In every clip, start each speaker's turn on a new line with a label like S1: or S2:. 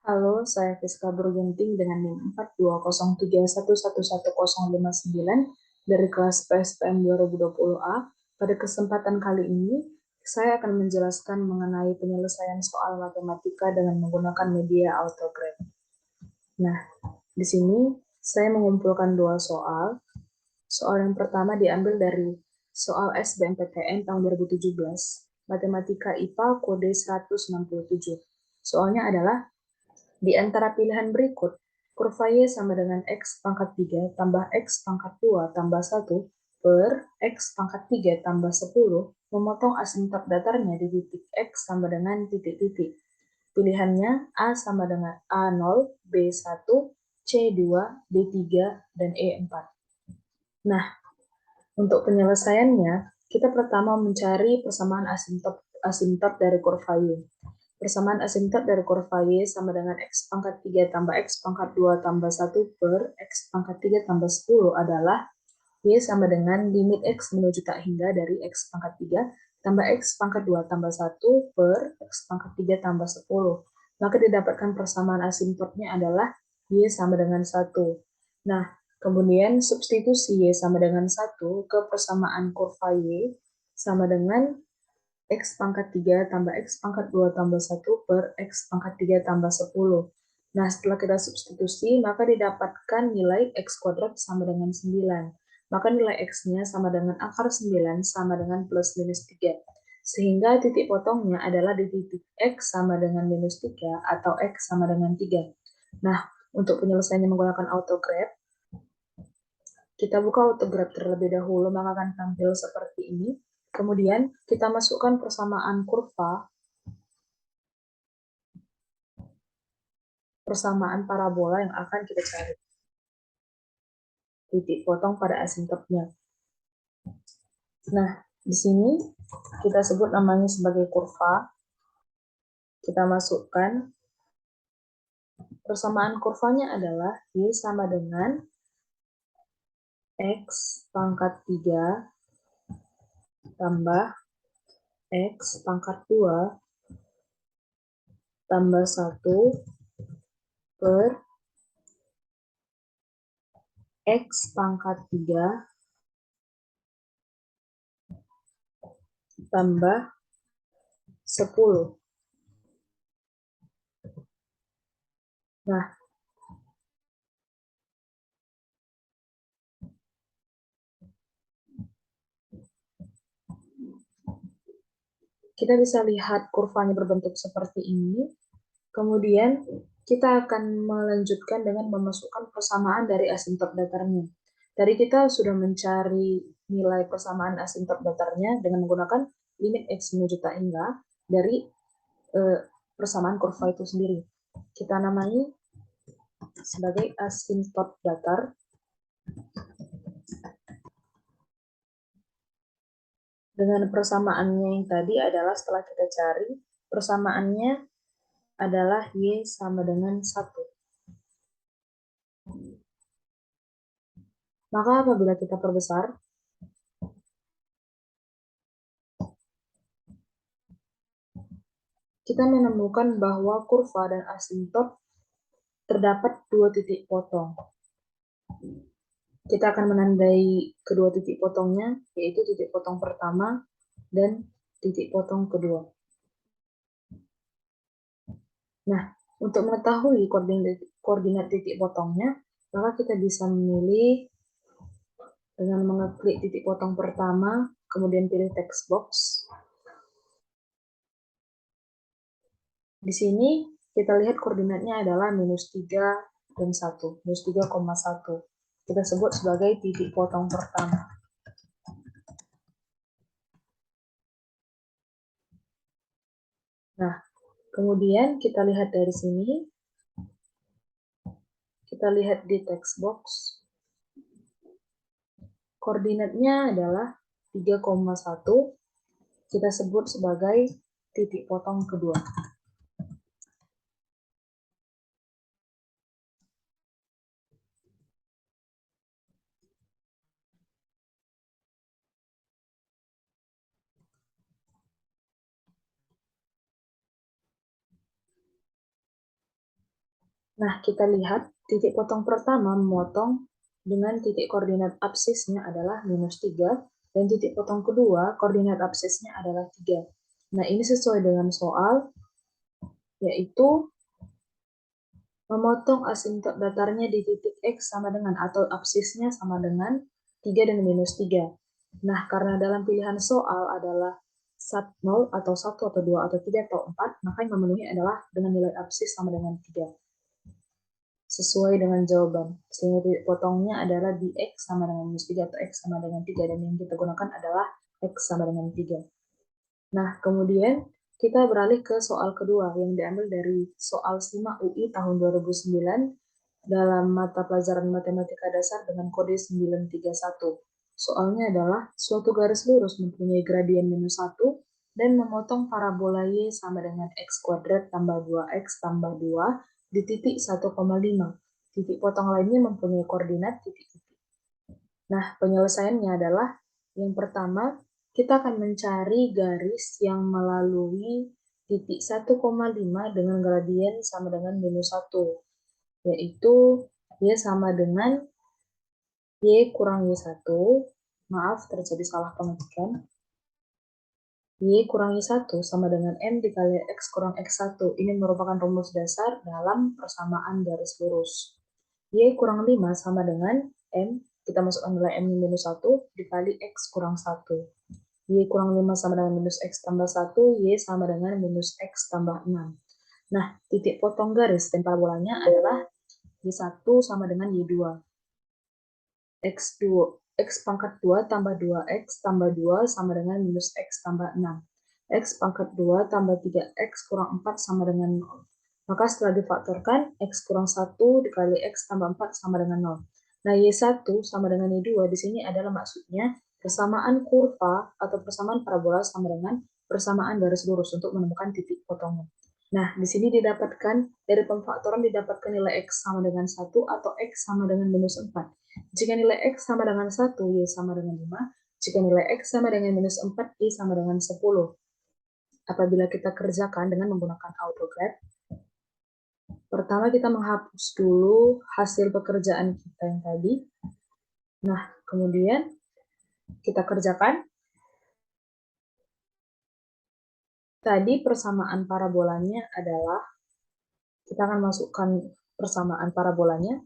S1: Halo, saya Fiska Bergunting dengan NIM 4203111159 dari kelas PSPM 2020A. Pada kesempatan kali ini, saya akan menjelaskan mengenai penyelesaian soal matematika dengan menggunakan media autograph. Nah, di sini saya mengumpulkan dua soal. Soal yang pertama diambil dari soal SBMPTN tahun 2017, Matematika IPA kode 167. Soalnya adalah di antara pilihan berikut, kurva Y sama dengan X pangkat 3 tambah X pangkat 2 tambah 1 per X pangkat 3 tambah 10 memotong asimptot datarnya di titik X sama dengan titik-titik. Pilihannya A sama dengan A0, B1, C2, D3, dan E4. Nah, untuk penyelesaiannya, kita pertama mencari persamaan asimptot dari kurva Y. Persamaan asimptot dari kurva Y sama dengan X pangkat 3 tambah X pangkat 2 tambah 1 per X pangkat 3 tambah 10 adalah Y sama dengan limit X menuju tak hingga dari X pangkat 3 tambah X pangkat 2 tambah 1 per X pangkat 3 tambah 10. Maka didapatkan persamaan asimptotnya adalah Y sama dengan 1. Nah, kemudian substitusi Y sama dengan 1 ke persamaan kurva Y sama dengan X pangkat 3 tambah X pangkat 2 tambah 1 per X pangkat 3 tambah 10. Nah, setelah kita substitusi, maka didapatkan nilai X kuadrat sama dengan 9. Maka nilai X-nya sama dengan akar 9 sama dengan plus minus 3. Sehingga titik potongnya adalah di titik X sama dengan minus 3 atau X sama dengan 3. Nah, untuk penyelesaiannya menggunakan autograph, kita buka autograph terlebih dahulu, maka akan tampil seperti ini. Kemudian kita masukkan persamaan kurva, persamaan parabola yang akan kita cari. Titik potong pada asimptotnya. Nah, di sini kita sebut namanya sebagai kurva. Kita masukkan persamaan kurvanya adalah Y sama dengan X pangkat 3 tambah X pangkat 2 tambah 1 per X pangkat 3 tambah 10. Nah, kita bisa lihat kurvanya berbentuk seperti ini. Kemudian kita akan melanjutkan dengan memasukkan persamaan dari asimptot datarnya. Tadi kita sudah mencari nilai persamaan asimptot datarnya dengan menggunakan limit X menuju tak hingga dari persamaan kurva itu sendiri. Kita namai sebagai asimptot datar. Dengan persamaannya yang tadi adalah setelah kita cari, persamaannya adalah Y sama dengan 1. Maka apabila kita perbesar, kita menemukan bahwa kurva dan asimptot terdapat dua titik potong. Kita akan menandai kedua titik potongnya, yaitu titik potong pertama dan titik potong kedua. Nah, untuk mengetahui koordinat titik potongnya, maka kita bisa memilih dengan mengeklik titik potong pertama, kemudian pilih text box. Di sini kita lihat koordinatnya adalah minus 3 dan 1, minus 3,1. Kita sebut sebagai titik potong pertama. Nah, kemudian kita lihat dari sini, kita lihat di text box, koordinatnya adalah 3,1, kita sebut sebagai titik potong kedua. Nah, kita lihat titik potong pertama memotong dengan titik koordinat absisnya adalah -3, dan titik potong kedua koordinat absisnya adalah 3. Nah, ini sesuai dengan soal, yaitu memotong asimptot datarnya di titik X sama dengan atau absisnya sama dengan 3 dan -3. Nah, karena dalam pilihan soal adalah 0 atau 1 atau 2 atau 3 atau 4, maka yang memenuhi adalah dengan nilai absis sama dengan 3. Sesuai dengan jawaban. Sehingga titik potongnya adalah di X sama dengan -3 atau X sama dengan 3. Dan yang kita gunakan adalah X sama dengan 3. Nah, kemudian kita beralih ke soal kedua yang diambil dari soal SIMA UI tahun 2009 dalam mata pelajaran matematika dasar dengan kode 931. Soalnya adalah suatu garis lurus mempunyai gradien -1 dan memotong parabola Y sama dengan X kuadrat tambah 2X tambah 2 di titik 1,5. Titik potong lainnya mempunyai koordinat titik-titik. Nah, penyelesaiannya adalah yang pertama, kita akan mencari garis yang melalui titik 1,5 dengan gradien sama dengan -1, yaitu Y sama dengan Y kurang Y1, maaf terjadi salah pengetikan, Y kurang Y1 sama dengan M dikali X kurang X1. Ini merupakan rumus dasar dalam persamaan garis lurus. Y kurang 5 sama dengan M, kita masukkan nilai M minus 1 dikali X kurang 1. Y kurang 5 sama dengan minus X tambah 1, Y sama dengan minus X tambah 6. Nah, titik potong garis dan parabolanya adalah Y1 sama dengan Y2. X2, X pangkat 2 tambah 2X tambah 2 sama dengan minus X tambah 6. X pangkat 2 tambah 3X kurang 4 sama dengan 0. Maka setelah difaktorkan, X kurang 1 dikali X tambah 4 sama dengan 0. Nah, Y1 sama dengan Y2 di sini adalah maksudnya persamaan kurva atau persamaan parabola sama dengan persamaan garis lurus untuk menemukan titik potongnya. Nah, di sini didapatkan, dari pemfaktoran didapatkan nilai X sama dengan 1 atau X sama dengan minus 4. Jika nilai X sama dengan 1, Y sama dengan 5. Jika nilai X sama dengan minus 4, Y sama dengan 10. Apabila kita kerjakan dengan menggunakan AutoCAD, pertama kita menghapus dulu hasil pekerjaan kita yang tadi. Nah, kemudian kita kerjakan. Tadi persamaan parabolanya adalah, kita akan masukkan persamaan parabolanya.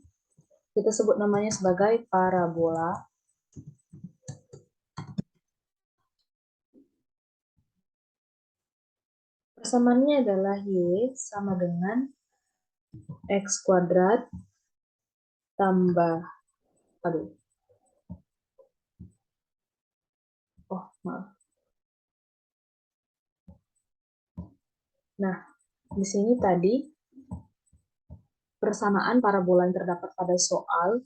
S1: Kita sebut namanya sebagai parabola. Persamaannya adalah Y sama dengan X kuadrat tambah, maaf. Nah, di sini tadi persamaan parabola yang terdapat pada soal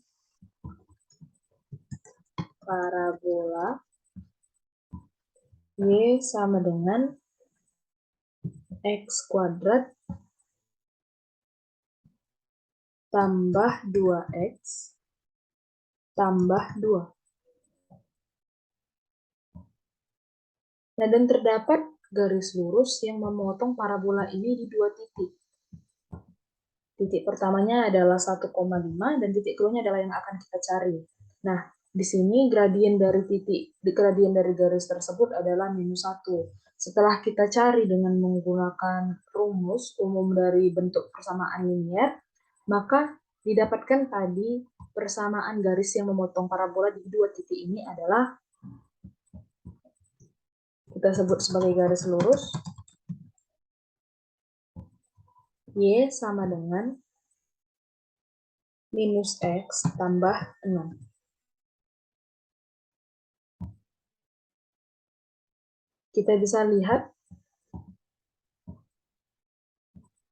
S1: parabola Y sama dengan X kuadrat tambah 2X tambah 2. Nah, dan terdapat garis lurus yang memotong parabola ini di dua titik. Titik pertamanya adalah 1,5 dan titik keduanya adalah yang akan kita cari. Nah, di sini gradien dari garis tersebut adalah -1. Setelah kita cari dengan menggunakan rumus umum dari bentuk persamaan linier, maka didapatkan tadi persamaan garis yang memotong parabola di dua titik ini adalah, kita sebut sebagai garis lurus, Y sama dengan minus X tambah 6. Kita bisa lihat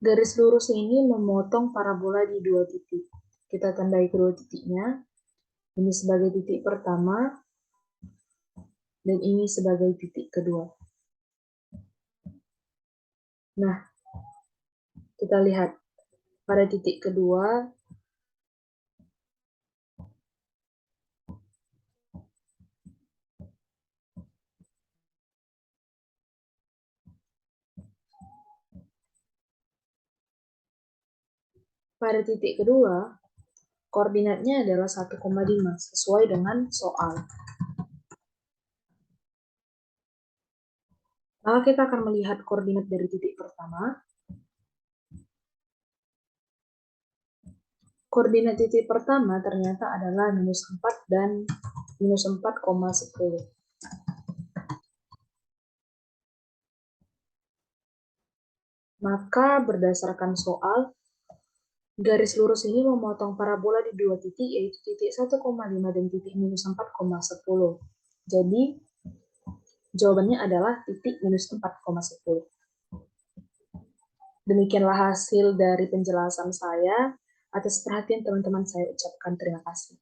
S1: garis lurus ini memotong parabola di dua titik. Kita tandai kedua titiknya. Ini sebagai titik pertama, dan ini sebagai titik kedua. Nah, kita lihat pada titik kedua, Pada titik kedua, koordinatnya adalah 1,5 sesuai dengan soal. Maka kita akan melihat koordinat dari titik pertama. Koordinat titik pertama ternyata adalah minus 4 dan minus 4,10. Maka berdasarkan soal, garis lurus ini memotong parabola di dua titik, yaitu titik 1,5 dan titik minus 4,10. Jadi, jawabannya adalah titik minus 4,10. Demikianlah hasil dari penjelasan saya. Atas perhatian teman-teman saya ucapkan terima kasih.